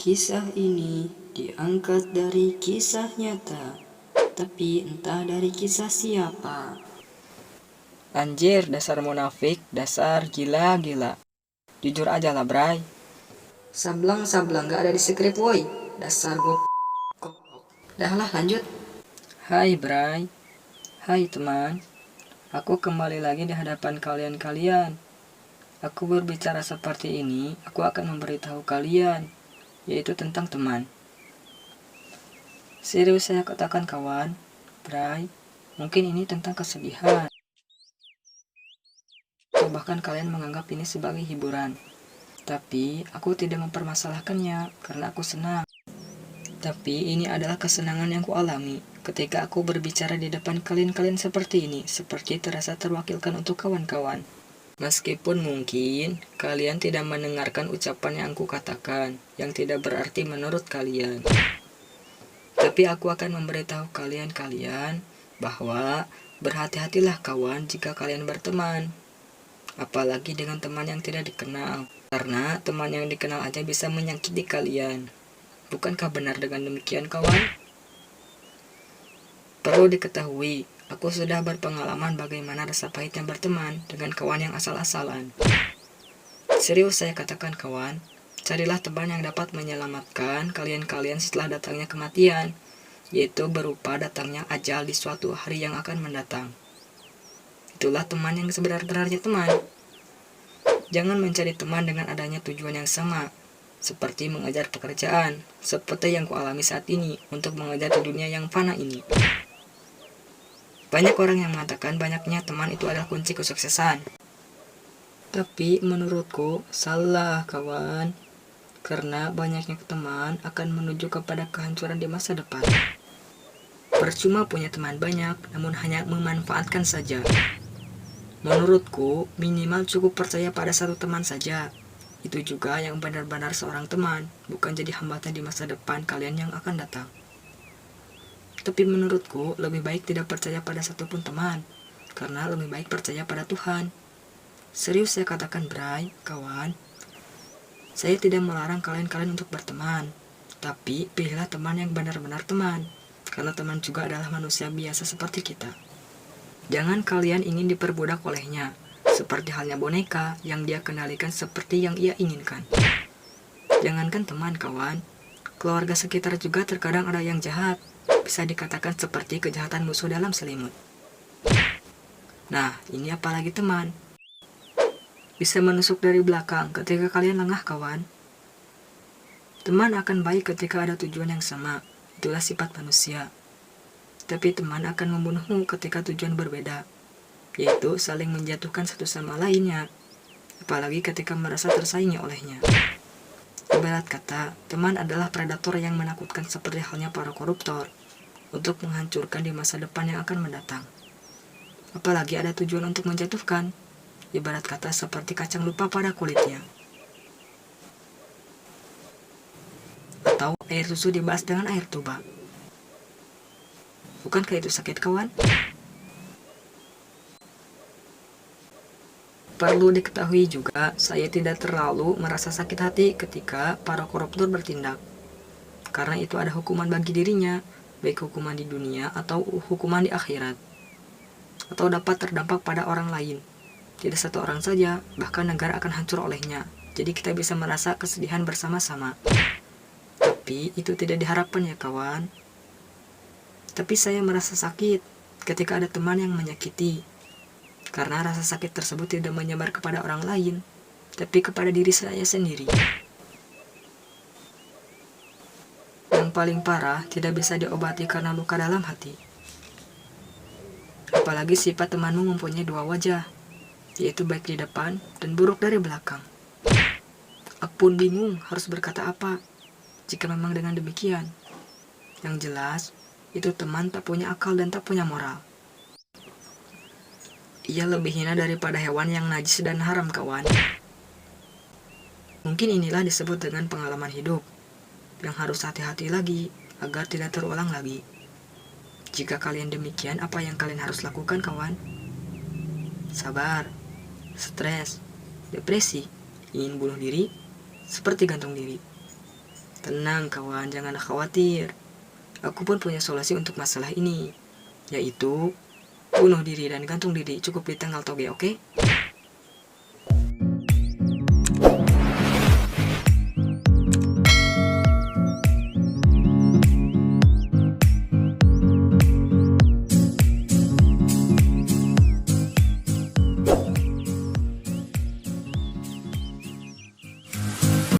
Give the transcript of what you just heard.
Kisah ini diangkat dari kisah nyata, tapi entah dari kisah siapa. Anjir, dasar munafik, dasar gila-gila. Jujur aja lah, Bray. Sablang gak ada di skrip woi. Dasar goblok. Dah lah lanjut. Hai, Bray. Hai, teman. Aku kembali lagi di hadapan kalian-kalian. Aku berbicara seperti ini, aku akan memberitahu kalian, yaitu tentang teman. Serius saya katakan kawan, Bray, mungkin ini tentang kesedihan. Atau bahkan kalian menganggap ini sebagai hiburan. Tapi aku tidak mempermasalahkannya karena aku senang. Tapi ini adalah kesenangan yang kualami ketika aku berbicara di depan kalian-kalian seperti ini, seperti terasa terwakilkan untuk kawan-kawan. Meskipun mungkin kalian tidak mendengarkan ucapan yang aku katakan, yang tidak berarti menurut kalian. Tapi aku akan memberitahu kalian bahwa berhati-hatilah kawan jika kalian berteman. Apalagi dengan teman yang tidak dikenal. Karena teman yang dikenal aja bisa menyakiti kalian. Bukankah benar dengan demikian kawan? Perlu diketahui, aku sudah berpengalaman bagaimana rasa pahitnya berteman dengan kawan yang asal-asalan. Serius saya katakan kawan, carilah teman yang dapat menyelamatkan kalian-kalian setelah datangnya kematian, yaitu berupa datangnya ajal di suatu hari yang akan mendatang. Itulah teman yang sebenar-benarnya teman. Jangan mencari teman dengan adanya tujuan yang sama, seperti mengejar pekerjaan, seperti yang kualami saat ini untuk mengejar di dunia yang fana ini. Banyak orang yang mengatakan banyaknya teman itu adalah kunci kesuksesan. Tapi menurutku salah kawan, karena banyaknya teman akan menuju kepada kehancuran di masa depan. Percuma punya teman banyak, namun hanya memanfaatkan saja. Menurutku, minimal cukup percaya pada satu teman saja. Itu juga yang benar-benar seorang teman, bukan jadi hambatan di masa depan kalian yang akan datang. Tapi menurutku, lebih baik tidak percaya pada satupun teman, karena lebih baik percaya pada Tuhan. Serius saya katakan, Bray, kawan. Saya tidak melarang kalian untuk berteman, tapi pilihlah teman yang benar-benar teman, karena teman juga adalah manusia biasa seperti kita. Jangan kalian ingin diperbudak olehnya, seperti halnya boneka yang dia kendalikan seperti yang ia inginkan. Jangankan teman kawan, keluarga sekitar juga terkadang ada yang jahat, bisa dikatakan seperti kejahatan musuh dalam selimut. Nah, ini apalagi teman. Bisa menusuk dari belakang ketika kalian lengah kawan. Teman akan baik ketika ada tujuan yang sama, itulah sifat manusia. Tapi teman akan membunuhmu ketika tujuan berbeda, yaitu saling menjatuhkan satu sama lainnya, apalagi ketika merasa tersaingi olehnya. Ibarat kata, teman adalah predator yang menakutkan seperti halnya para koruptor, untuk menghancurkan di masa depan yang akan mendatang. Apalagi ada tujuan untuk menjatuhkan, ibarat kata seperti kacang lupa pada kulitnya. Atau air susu dibahas dengan air tuba. Bukankah itu sakit kawan? Perlu diketahui juga, saya tidak terlalu merasa sakit hati ketika para koruptor bertindak. Karena itu ada hukuman bagi dirinya, baik hukuman di dunia atau hukuman di akhirat. Atau dapat terdampak pada orang lain. Tidak satu orang saja, bahkan negara akan hancur olehnya. Jadi kita bisa merasa kesedihan bersama-sama. Tapi itu tidak diharapkan ya kawan. Tapi saya merasa sakit ketika ada teman yang menyakiti. Karena rasa sakit tersebut tidak menyebar kepada orang lain, tapi kepada diri saya sendiri. Yang paling parah tidak bisa diobati karena luka dalam hati. Apalagi sifat temanmu mempunyai dua wajah, yaitu baik di depan dan buruk dari belakang. Aku pun bingung harus berkata apa jika memang dengan demikian. Yang jelas, itu teman tak punya akal dan tak punya moral. Ia lebih hina daripada hewan yang najis dan haram kawan. Mungkin inilah disebut dengan pengalaman hidup, yang harus hati-hati lagi agar tidak terulang lagi. Jika kalian demikian, apa yang kalian harus lakukan kawan? Sabar, stres, depresi, ingin bunuh diri, seperti gantung diri. Tenang kawan, jangan khawatir. Aku pun punya solusi untuk masalah ini, yaitu bunuh diri dan gantung diri cukup di tanggal toge, oke?